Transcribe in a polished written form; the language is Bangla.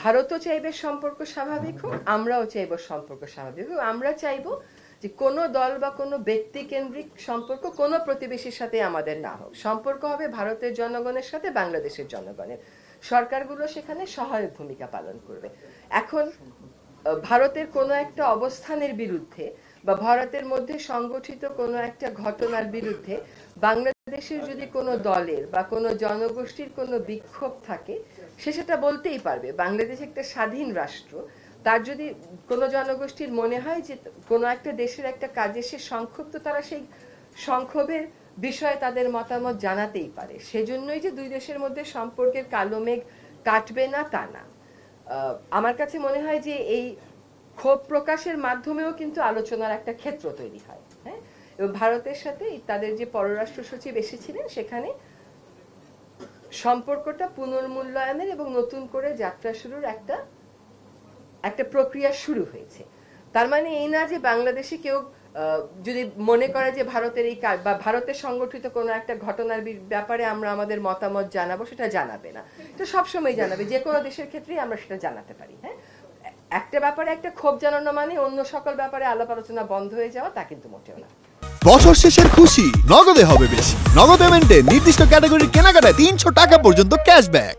ভারতও চাইবে সম্পর্ক স্বাভাবিক হোক, আমরাও চাইবো সম্পর্ক স্বাভাবিক হোক। আমরা চাইবো যে কোনো দল বা কোনো ব্যক্তি কেন্দ্রিক সম্পর্ক কোনো প্রতিবেশীর সাথে আমাদের না হোক। সম্পর্ক হবে ভারতের জনগণের সাথে বাংলাদেশের জনগণের। সরকারগুলো সেখানে সহায়ক ভূমিকা পালন করবে। এখন ভারতের কোনো একটা অবস্থানের বিরুদ্ধে বা ভারতের মধ্যে সংগঠিত কোনো একটা ঘটনার বিরুদ্ধে বাংলাদেশের যদি কোনো দলের বা কোনো জনগোষ্ঠীর কোনো বিক্ষোভ থাকে, সে সেটা বলতেই পারবে। বাংলাদেশ একটা স্বাধীন রাষ্ট্র, তার যদি কোনো জনগোষ্ঠীর মনে হয় যে কোনো একটা দেশের একটা কাজে সে সংক্ষুব্ধ, তারা সেই সংক্ষোভের বিষয়ে তাদের মতামত জানাতেই পারে। সেজন্যই যে দুই দেশের মধ্যে সম্পর্কের কালো মেঘ কাটবে না তা না। আমার কাছে মনে হয় যে এই ক্ষোভ প্রকাশের মাধ্যমেও কিন্তু আলোচনার একটা ক্ষেত্র তৈরি হয়। হ্যাঁ, এবং ভারতের সাথে তাদের যে পররাষ্ট্র সচিব এসেছিলেন, সেখানে সম্পর্কটা পুনর্মূল্যায়নের এবং নতুন করে যাত্রা শুরুর একটা প্রক্রিয়া শুরু হয়েছে। তার মানে এই না যে বাংলাদেশে কেউ যদি মনে করে যে ভারতের এই কাজ বা ভারতের সংগঠিত কোনো একটা ঘটনার ব্যাপারে আমরা আমাদের মতামত জানাবো, সেটা জানাবে না। এটা সবসময় জানাবে, যে কোনো দেশের ক্ষেত্রেই আমরা সেটা জানাতে পারি। হ্যাঁ, একটা ব্যাপারে একটা ক্ষোভ জানানো মানে অন্য সকল ব্যাপারে আলাপ আলোচনা বন্ধ হয়ে যাওয়া, তা কিন্তু মোটেও না। বছর শেষের খুশি নগদে হবে বেশি। নগদ পেমেন্টে নির্দিষ্ট ক্যাটাগরির কেনাকাটায় 300 টাকা পর্যন্ত ক্যাশব্যাক।